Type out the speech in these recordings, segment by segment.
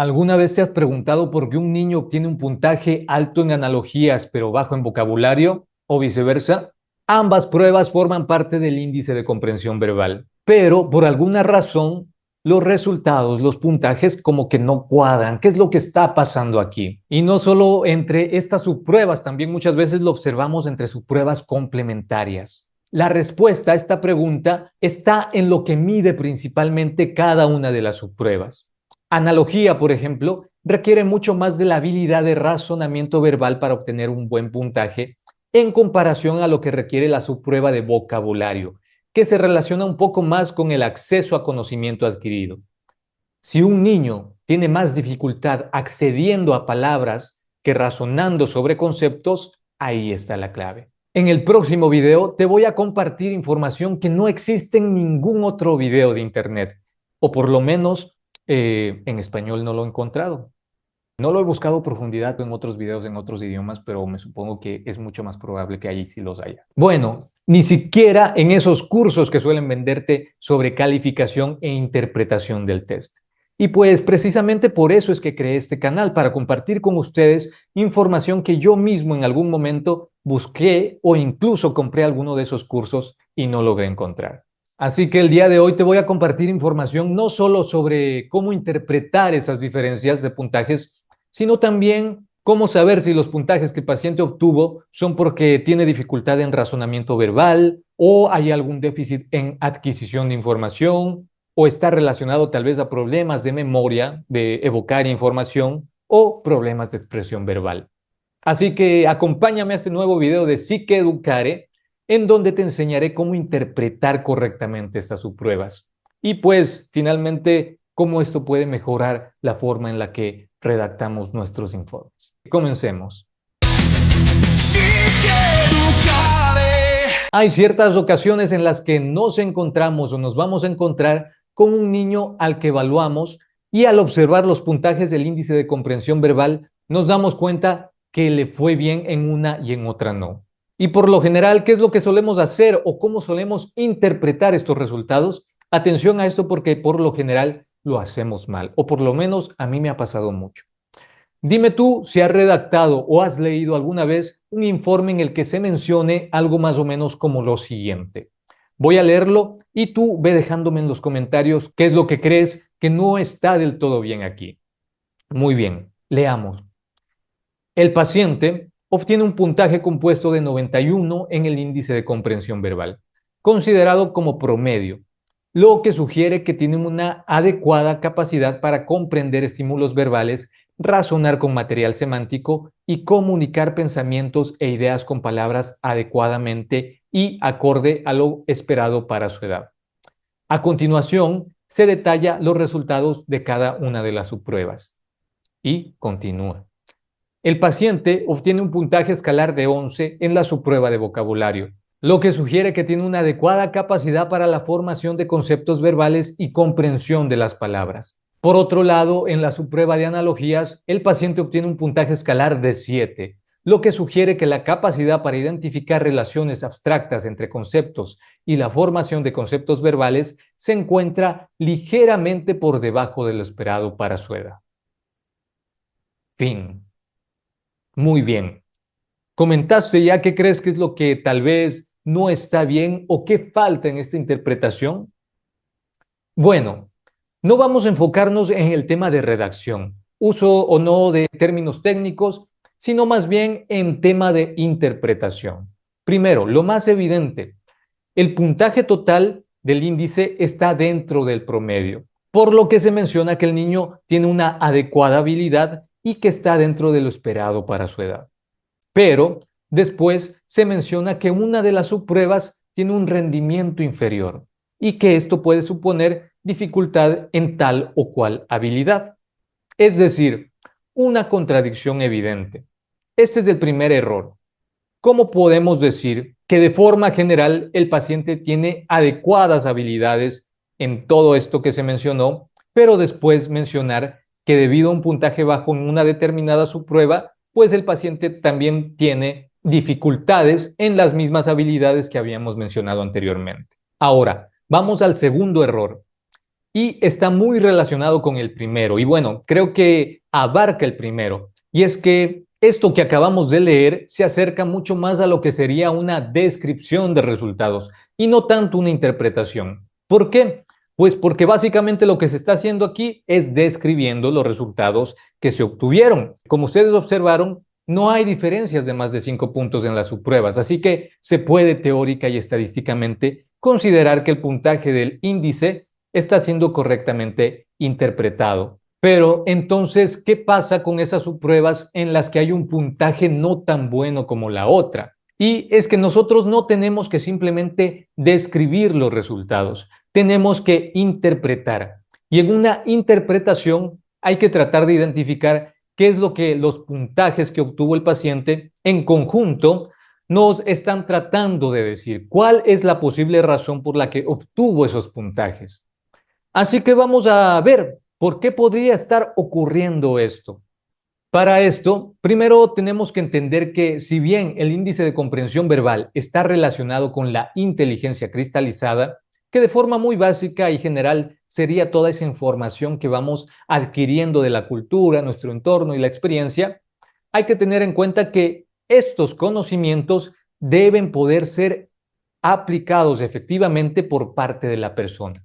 ¿Alguna vez te has preguntado por qué un niño obtiene un puntaje alto en analogías pero bajo en vocabulario o viceversa? Ambas pruebas forman parte del índice de comprensión verbal, pero por alguna razón los resultados, los puntajes como que no cuadran. ¿Qué es lo que está pasando aquí? Y no solo entre estas subpruebas, también muchas veces lo observamos entre subpruebas complementarias. La respuesta a esta pregunta está en lo que mide principalmente cada una de las subpruebas. Analogía, por ejemplo, requiere mucho más de la habilidad de razonamiento verbal para obtener un buen puntaje en comparación a lo que requiere la subprueba de vocabulario, que se relaciona un poco más con el acceso a conocimiento adquirido. Si un niño tiene más dificultad accediendo a palabras que razonando sobre conceptos, ahí está la clave. En el próximo video te voy a compartir información que no existe en ningún otro video de internet, o por lo menos en español no lo he encontrado. No lo he buscado a profundidad en otros videos en otros idiomas, pero me supongo que es mucho más probable que allí sí los haya. Bueno, ni siquiera en esos cursos que suelen venderte sobre calificación e interpretación del test. Y pues precisamente por eso es que creé este canal, para compartir con ustedes información que yo mismo en algún momento busqué o incluso compré alguno de esos cursos y no logré encontrar. Así que el día de hoy te voy a compartir información no solo sobre cómo interpretar esas diferencias de puntajes, sino también cómo saber si los puntajes que el paciente obtuvo son porque tiene dificultad en razonamiento verbal o hay algún déficit en adquisición de información o está relacionado tal vez a problemas de memoria, de evocar información o problemas de expresión verbal. Así que acompáñame a este nuevo video de Psique Educare, en donde te enseñaré cómo interpretar correctamente estas subpruebas. Y pues, finalmente, cómo esto puede mejorar la forma en la que redactamos nuestros informes. Comencemos. Hay ciertas ocasiones en las que nos encontramos o nos vamos a encontrar con un niño al que evaluamos y al observar los puntajes del índice de comprensión verbal nos damos cuenta que le fue bien en una y en otra no. Y por lo general, ¿qué es lo que solemos hacer o cómo solemos interpretar estos resultados? Atención a esto porque por lo general lo hacemos mal, o por lo menos a mí me ha pasado mucho. Dime tú si has redactado o has leído alguna vez un informe en el que se mencione algo más o menos como lo siguiente. Voy a leerlo y tú ve dejándome en los comentarios qué es lo que crees que no está del todo bien aquí. Muy bien, leamos. El paciente obtiene un puntaje compuesto de 91 en el índice de comprensión verbal, considerado como promedio, lo que sugiere que tiene una adecuada capacidad para comprender estímulos verbales, razonar con material semántico y comunicar pensamientos e ideas con palabras adecuadamente y acorde a lo esperado para su edad. A continuación, se detalla los resultados de cada una de las subpruebas y continúa. El paciente obtiene un puntaje escalar de 11 en la subprueba de vocabulario, lo que sugiere que tiene una adecuada capacidad para la formación de conceptos verbales y comprensión de las palabras. Por otro lado, en la subprueba de analogías, el paciente obtiene un puntaje escalar de 7, lo que sugiere que la capacidad para identificar relaciones abstractas entre conceptos y la formación de conceptos verbales se encuentra ligeramente por debajo de lo esperado para su edad. Fin. Muy bien. ¿Comentaste ya qué crees que es lo que tal vez no está bien o qué falta en esta interpretación? Bueno, no vamos a enfocarnos en el tema de redacción, uso o no de términos técnicos, sino más bien en tema de interpretación. Primero, lo más evidente, el puntaje total del índice está dentro del promedio, por lo que se menciona que el niño tiene una adecuada habilidad y que está dentro de lo esperado para su edad. Pero después se menciona que una de las subpruebas tiene un rendimiento inferior y que esto puede suponer dificultad en tal o cual habilidad. Es decir, una contradicción evidente. Este es el primer error. ¿Cómo podemos decir que de forma general el paciente tiene adecuadas habilidades en todo esto que se mencionó, pero después mencionar que debido a un puntaje bajo en una determinada subprueba, pues el paciente también tiene dificultades en las mismas habilidades que habíamos mencionado anteriormente? Ahora, vamos al segundo error. y está muy relacionado con el primero. Y bueno, creo que abarca el primero. Y es que esto que acabamos de leer se acerca mucho más a lo que sería una descripción de resultados y no tanto una interpretación. ¿Por qué? Pues porque básicamente lo que se está haciendo aquí es describiendo los resultados que se obtuvieron. Como ustedes observaron, no hay diferencias de más de 5 puntos en las subpruebas, así que se puede teórica y estadísticamente considerar que el puntaje del índice está siendo correctamente interpretado. Pero entonces, ¿qué pasa con esas subpruebas en las que hay un puntaje no tan bueno como la otra? Y es que nosotros no tenemos que simplemente describir los resultados, tenemos que interpretar. Y en una interpretación hay que tratar de identificar qué es lo que los puntajes que obtuvo el paciente en conjunto nos están tratando de decir, cuál es la posible razón por la que obtuvo esos puntajes. Así que vamos a ver por qué podría estar ocurriendo esto. Para esto, primero tenemos que entender que si bien el índice de comprensión verbal está relacionado con la inteligencia cristalizada, que de forma muy básica y general sería toda esa información que vamos adquiriendo de la cultura, nuestro entorno y la experiencia, hay que tener en cuenta que estos conocimientos deben poder ser aplicados efectivamente por parte de la persona.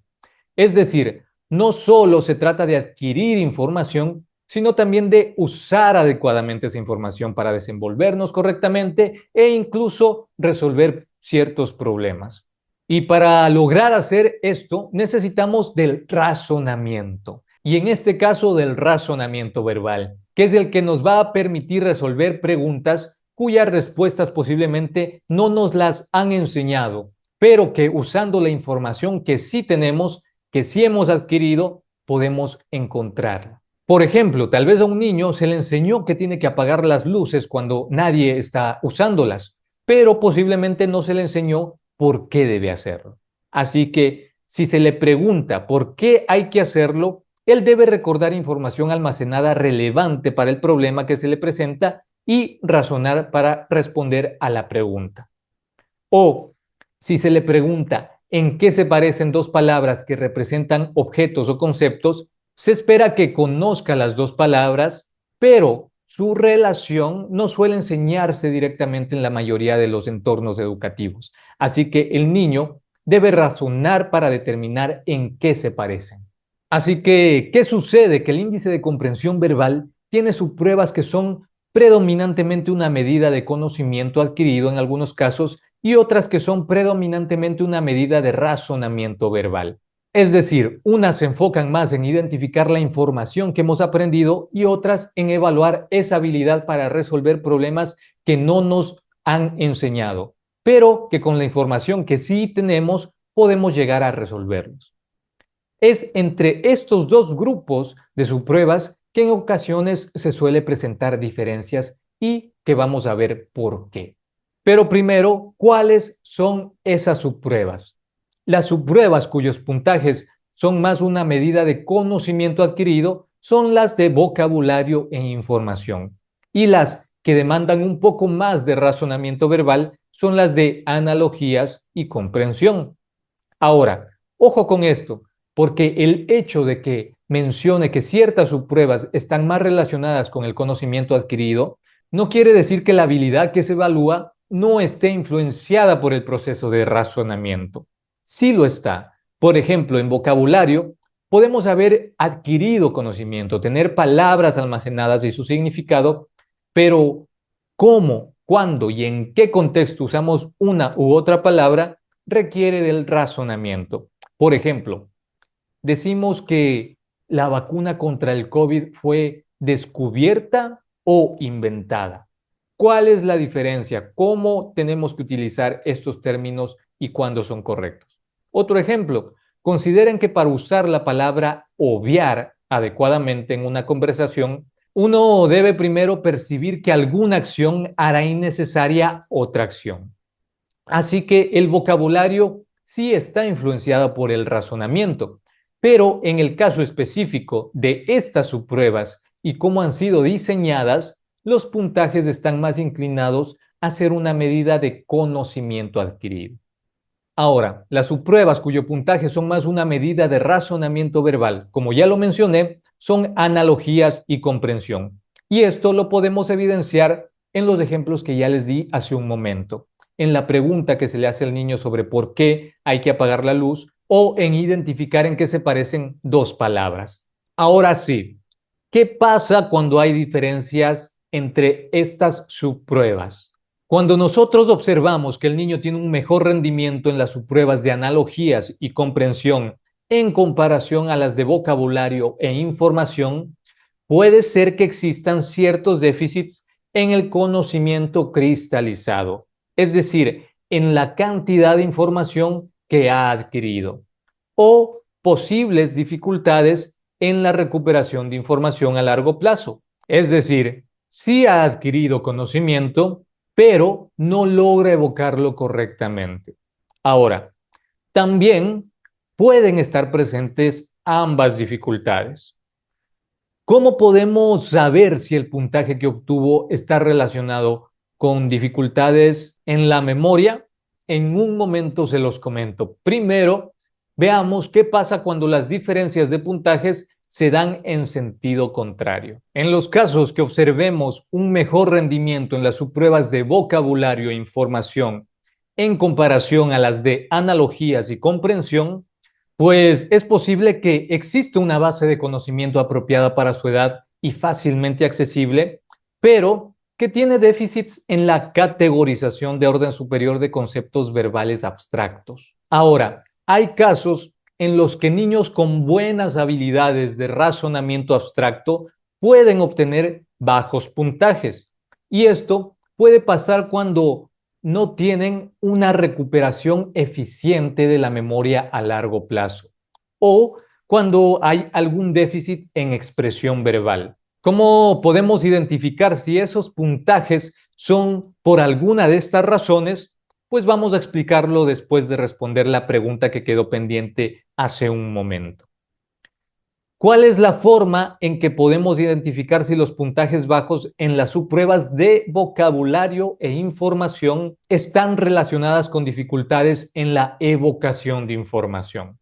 Es decir, no solo se trata de adquirir información, sino también de usar adecuadamente esa información para desenvolvernos correctamente e incluso resolver ciertos problemas. Y para lograr hacer esto, necesitamos del razonamiento. Y en este caso, del razonamiento verbal, que es el que nos va a permitir resolver preguntas cuyas respuestas posiblemente no nos las han enseñado, pero que usando la información que sí tenemos, que sí hemos adquirido, podemos encontrarla. Por ejemplo, tal vez a un niño se le enseñó que tiene que apagar las luces cuando nadie está usándolas, pero posiblemente no se le enseñó por qué debe hacerlo. Así que si se le pregunta por qué hay que hacerlo, él debe recordar información almacenada relevante para el problema que se le presenta y razonar para responder a la pregunta. O si se le pregunta en qué se parecen dos palabras que representan objetos o conceptos, se espera que conozca las dos palabras, pero su relación no suele enseñarse directamente en la mayoría de los entornos educativos. Así que el niño debe razonar para determinar en qué se parecen. Así que, ¿qué sucede? Que el índice de comprensión verbal tiene subpruebas que son predominantemente una medida de conocimiento adquirido en algunos casos y otras que son predominantemente una medida de razonamiento verbal. Es decir, unas se enfocan más en identificar la información que hemos aprendido y otras en evaluar esa habilidad para resolver problemas que no nos han enseñado, pero que con la información que sí tenemos podemos llegar a resolverlos. Es entre estos dos grupos de subpruebas que en ocasiones se suele presentar diferencias y que vamos a ver por qué. Pero primero, ¿cuáles son esas subpruebas? Las subpruebas cuyos puntajes son más una medida de conocimiento adquirido son las de vocabulario e información. Y las que demandan un poco más de razonamiento verbal son las de analogías y comprensión. Ahora, ojo con esto, porque el hecho de que mencione que ciertas subpruebas están más relacionadas con el conocimiento adquirido, no quiere decir que la habilidad que se evalúa no esté influenciada por el proceso de razonamiento. Sí lo está. Por ejemplo, en vocabulario, podemos haber adquirido conocimiento, tener palabras almacenadas y su significado, pero cómo, cuándo y en qué contexto usamos una u otra palabra requiere del razonamiento. Por ejemplo, decimos que la vacuna contra el COVID fue descubierta o inventada. ¿Cuál es la diferencia? ¿Cómo tenemos que utilizar estos términos y cuándo son correctos? Otro ejemplo, consideren que para usar la palabra obviar adecuadamente en una conversación, uno debe primero percibir que alguna acción hará innecesaria otra acción. Así que el vocabulario sí está influenciado por el razonamiento, pero en el caso específico de estas subpruebas y cómo han sido diseñadas, los puntajes están más inclinados a ser una medida de conocimiento adquirido. Ahora, las subpruebas cuyo puntaje son más una medida de razonamiento verbal, como ya lo mencioné, son analogías y comprensión. Y esto lo podemos evidenciar en los ejemplos que ya les di hace un momento, en la pregunta que se le hace al niño sobre por qué hay que apagar la luz o en identificar en qué se parecen dos palabras. Ahora sí, ¿qué pasa cuando hay diferencias entre estas subpruebas? Cuando nosotros observamos que el niño tiene un mejor rendimiento en las subpruebas de analogías y comprensión en comparación a las de vocabulario e información, puede ser que existan ciertos déficits en el conocimiento cristalizado, es decir, en la cantidad de información que ha adquirido, o posibles dificultades en la recuperación de información a largo plazo. Es decir, sí ha adquirido conocimiento, pero no logra evocarlo correctamente. Ahora, también pueden estar presentes ambas dificultades. ¿Cómo podemos saber si el puntaje que obtuvo está relacionado con dificultades en la memoria? En un momento se los comento. Primero, veamos qué pasa cuando las diferencias de puntajes se dan en sentido contrario. En los casos que observemos un mejor rendimiento en las subpruebas de vocabulario e información en comparación a las de analogías y comprensión, pues es posible que exista una base de conocimiento apropiada para su edad y fácilmente accesible, pero que tiene déficits en la categorización de orden superior de conceptos verbales abstractos. Ahora, hay casos en los que niños con buenas habilidades de razonamiento abstracto pueden obtener bajos puntajes. Y esto puede pasar cuando no tienen una recuperación eficiente de la memoria a largo plazo o cuando hay algún déficit en expresión verbal. ¿Cómo podemos identificar si esos puntajes son por alguna de estas razones? Pues vamos a explicarlo después de responder la pregunta que quedó pendiente hace un momento. ¿Cuál es la forma en que podemos identificar si los puntajes bajos en las subpruebas de vocabulario e información están relacionadas con dificultades en la evocación de información?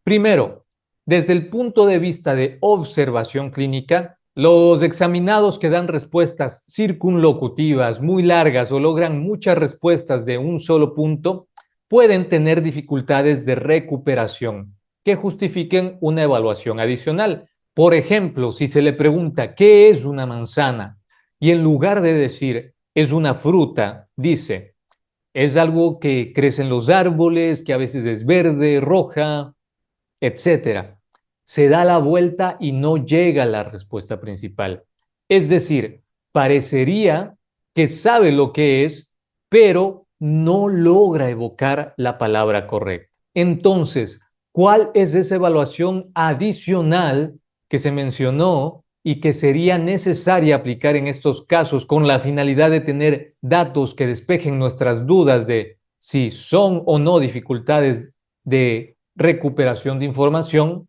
Primero, desde el punto de vista de observación clínica, los examinados que dan respuestas circunlocutivas muy largas o logran muchas respuestas de un solo punto pueden tener dificultades de recuperación que justifiquen una evaluación adicional. Por ejemplo, si se le pregunta ¿qué es una manzana? Y en lugar de decir es una fruta, dice es algo que crece en los árboles, que a veces es verde, roja, etcétera. Se da la vuelta y no llega a la respuesta principal. Es decir, parecería que sabe lo que es, pero no logra evocar la palabra correcta. Entonces, ¿cuál es esa evaluación adicional que se mencionó y que sería necesaria aplicar en estos casos con la finalidad de tener datos que despejen nuestras dudas de si son o no dificultades de recuperación de información?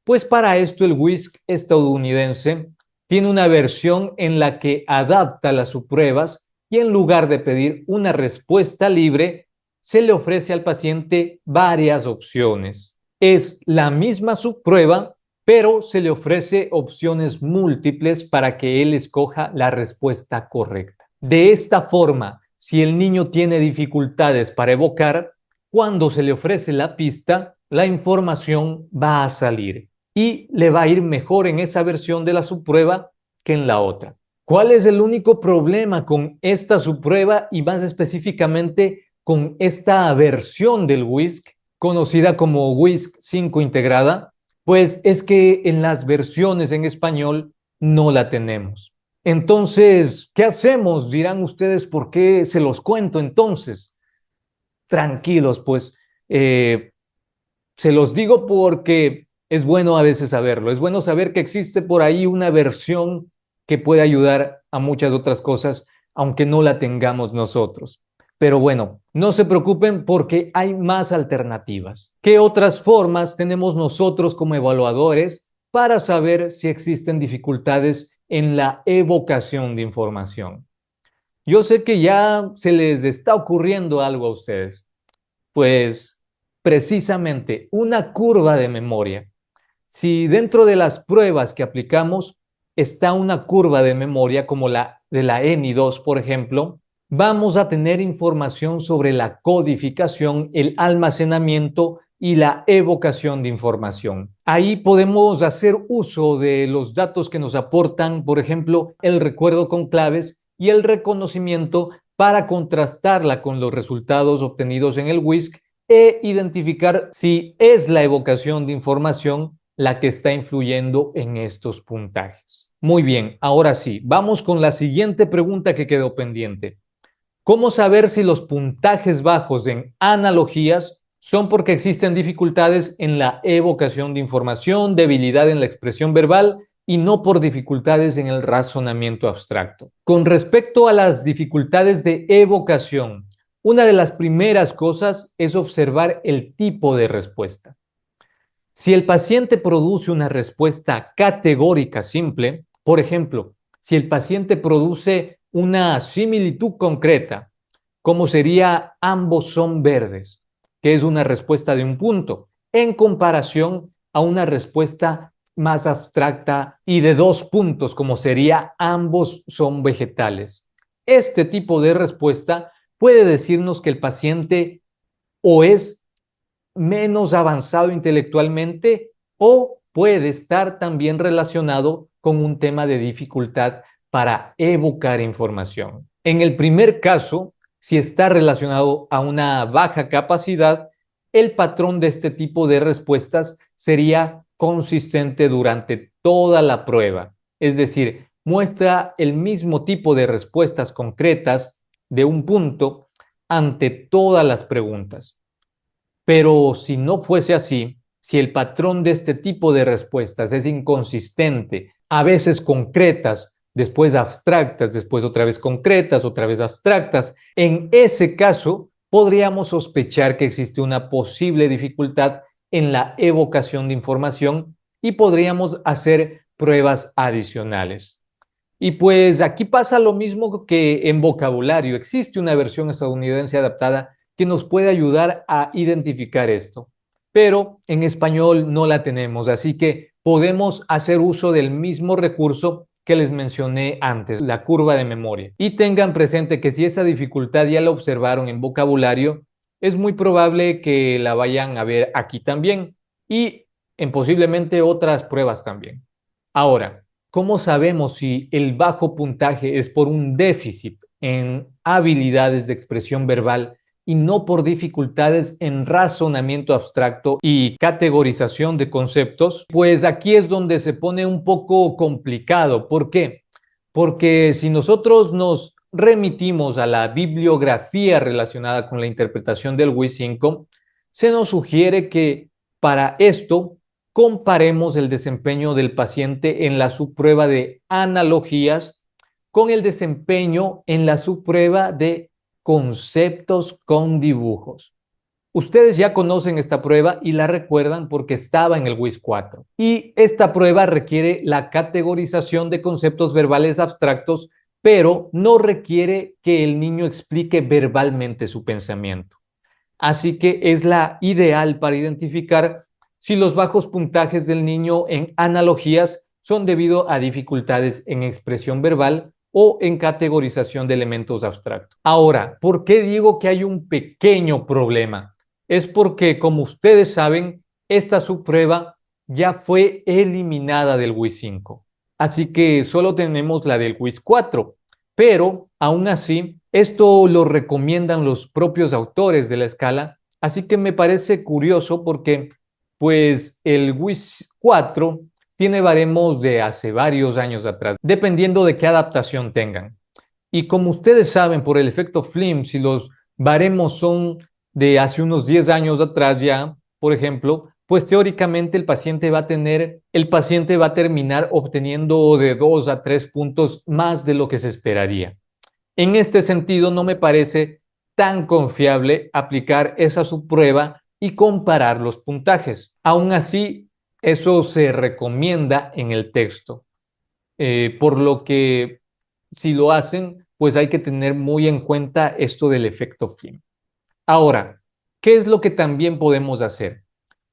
Pues para esto el WISC estadounidense tiene una versión en la que adapta las subpruebas y en lugar de pedir una respuesta libre, se le ofrece al paciente varias opciones. Es la misma subprueba, pero se le ofrece opciones múltiples para que él escoja la respuesta correcta. De esta forma, si el niño tiene dificultades para evocar, cuando se le ofrece la pista, la información va a salir y le va a ir mejor en esa versión de la subprueba que en la otra. ¿Cuál es el único problema con esta subprueba y más específicamente con esta versión del WISC, conocida como WISC 5 integrada? Pues es que en las versiones en español no la tenemos. Entonces, ¿qué hacemos? Dirán ustedes, ¿por qué se los cuento entonces? Tranquilos, pues se los digo porque es bueno a veces saberlo, es bueno saber que existe por ahí una versión que puede ayudar a muchas otras cosas, aunque no la tengamos nosotros. Pero bueno, no se preocupen porque hay más alternativas. ¿Qué otras formas tenemos nosotros como evaluadores para saber si existen dificultades en la evocación de información? Yo sé que ya se les está ocurriendo algo a ustedes. Pues precisamente una curva de memoria. Si dentro de las pruebas que aplicamos está una curva de memoria como la de la ENI2, por ejemplo, vamos a tener información sobre la codificación, el almacenamiento y la evocación de información. Ahí podemos hacer uso de los datos que nos aportan, por ejemplo, el recuerdo con claves y el reconocimiento para contrastarla con los resultados obtenidos en el WISC e identificar si es la evocación de información la que está influyendo en estos puntajes. Muy bien, ahora sí, vamos con la siguiente pregunta que quedó pendiente. ¿Cómo saber si los puntajes bajos en analogías son porque existen dificultades en la evocación de información, debilidad en la expresión verbal y no por dificultades en el razonamiento abstracto? Con respecto a las dificultades de evocación, una de las primeras cosas es observar el tipo de respuesta. Si el paciente produce una respuesta categórica simple, por ejemplo, si el paciente produce una similitud concreta, como sería ambos son verdes, que es una respuesta de un punto, en comparación a una respuesta más abstracta y de dos puntos, como sería ambos son vegetales. Este tipo de respuesta puede decirnos que el paciente o es menos avanzado intelectualmente o puede estar también relacionado con un tema de dificultad para evocar información. En el primer caso, si está relacionado a una baja capacidad, el patrón de este tipo de respuestas sería consistente durante toda la prueba, es decir, muestra el mismo tipo de respuestas concretas de un punto ante todas las preguntas. Pero si no fuese así, si el patrón de este tipo de respuestas es inconsistente, a veces concretas, después abstractas, después otra vez concretas, otra vez abstractas, en ese caso podríamos sospechar que existe una posible dificultad en la evocación de información y podríamos hacer pruebas adicionales. Y pues aquí pasa lo mismo que en vocabulario. Existe una versión estadounidense adaptada que nos puede ayudar a identificar esto, pero en español no la tenemos, así que podemos hacer uso del mismo recurso que les mencioné antes, la curva de memoria. Y tengan presente que si esa dificultad ya la observaron en vocabulario, es muy probable que la vayan a ver aquí también y en posiblemente otras pruebas también. Ahora, ¿cómo sabemos si el bajo puntaje es por un déficit en habilidades de expresión verbal y no por dificultades en razonamiento abstracto y categorización de conceptos? Pues aquí es donde se pone un poco complicado. ¿Por qué? Porque si nosotros nos remitimos a la bibliografía relacionada con la interpretación del WIS 5, se nos sugiere que para esto comparemos el desempeño del paciente en la subprueba de analogías con el desempeño en la subprueba de conceptos con dibujos. Ustedes ya conocen esta prueba y la recuerdan porque estaba en el WIS 4. Y esta prueba requiere la categorización de conceptos verbales abstractos, pero no requiere que el niño explique verbalmente su pensamiento. Así que es la ideal para identificar si los bajos puntajes del niño en analogías son debido a dificultades en expresión verbal o en categorización de elementos abstractos. Ahora, ¿por qué digo que hay un pequeño problema? Es porque, como ustedes saben, esta subprueba ya fue eliminada del WIS 5. Así que solo tenemos la del WIS 4. Pero, aún así, esto lo recomiendan los propios autores de la escala, así que me parece curioso porque, pues, el WIS 4 tiene baremos de hace varios años atrás, dependiendo de qué adaptación tengan. Y como ustedes saben, por el efecto Flynn, si los baremos son de hace unos 10 años atrás ya, por ejemplo, pues teóricamente el paciente va a terminar obteniendo de 2 a 3 puntos más de lo que se esperaría. En este sentido, no me parece tan confiable aplicar esa subprueba y comparar los puntajes. Aún así, eso se recomienda en el texto, por lo que si lo hacen, pues hay que tener muy en cuenta esto del efecto Flynn. Ahora, ¿Qué es lo que también podemos hacer?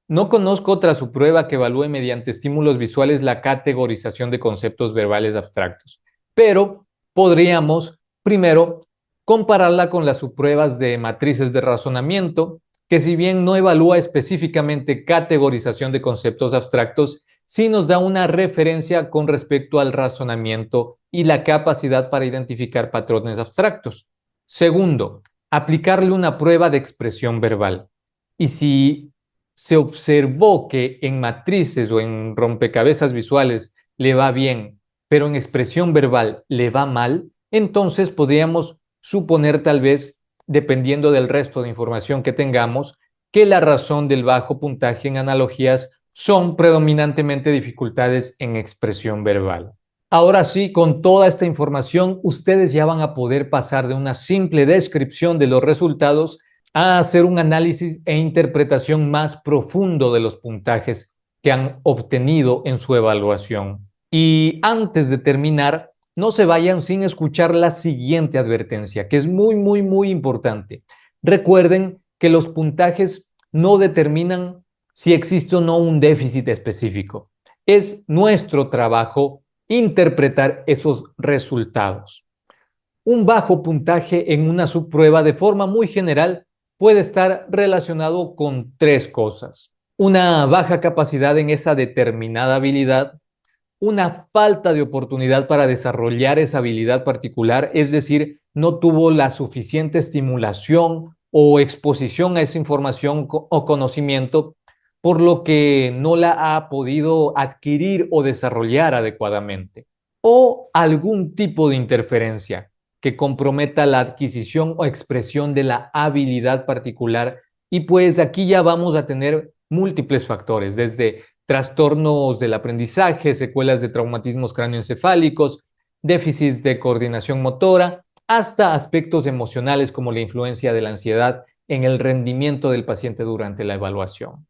No conozco otra subprueba que evalúe mediante estímulos visuales la categorización de conceptos verbales abstractos, pero podríamos primero compararla con las subpruebas de matrices de razonamiento, que si bien no evalúa específicamente categorización de conceptos abstractos, sí nos da una referencia con respecto al razonamiento y la capacidad para identificar patrones abstractos. Segundo, aplicarle una prueba de expresión verbal. Y si se observó que en matrices o en rompecabezas visuales le va bien, pero en expresión verbal le va mal, entonces podríamos suponer tal vez, dependiendo del resto de información que tengamos, que la razón del bajo puntaje en analogías son predominantemente dificultades en expresión verbal. Ahora sí, con toda esta información, ustedes ya van a poder pasar de una simple descripción de los resultados a hacer un análisis e interpretación más profundo de los puntajes que han obtenido en su evaluación. Y antes de terminar, no se vayan sin escuchar la siguiente advertencia, que es muy importante. Recuerden que los puntajes no determinan si existe o no un déficit específico. Es nuestro trabajo interpretar esos resultados. Un bajo puntaje en una subprueba de forma muy general puede estar relacionado con tres cosas: una baja capacidad en esa determinada habilidad, una falta de oportunidad para desarrollar esa habilidad particular, es decir, no tuvo la suficiente estimulación o exposición a esa información o conocimiento, por lo que no la ha podido adquirir o desarrollar adecuadamente, o algún tipo de interferencia que comprometa la adquisición o expresión de la habilidad particular. Y pues aquí ya vamos a tener múltiples factores, desde trastornos del aprendizaje, secuelas de traumatismos cráneoencefálicos, déficits de coordinación motora, hasta aspectos emocionales como la influencia de la ansiedad en el rendimiento del paciente durante la evaluación.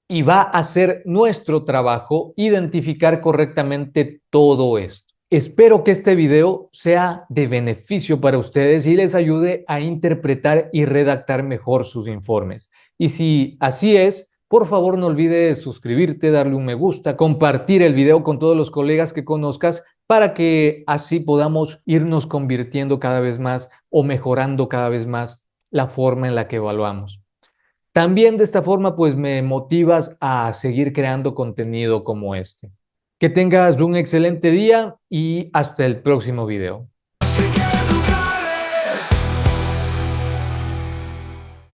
Y va a ser nuestro trabajo identificar correctamente todo esto. Espero que este video sea de beneficio para ustedes y les ayude a interpretar y redactar mejor sus informes. Y si así es, por favor no olvides suscribirte, darle un me gusta, compartir el video con todos los colegas que conozcas para que así podamos irnos convirtiendo cada vez más o mejorando cada vez más la forma en la que evaluamos. También de esta forma, pues me motivas a seguir creando contenido como este. Que tengas un excelente día y hasta el próximo video.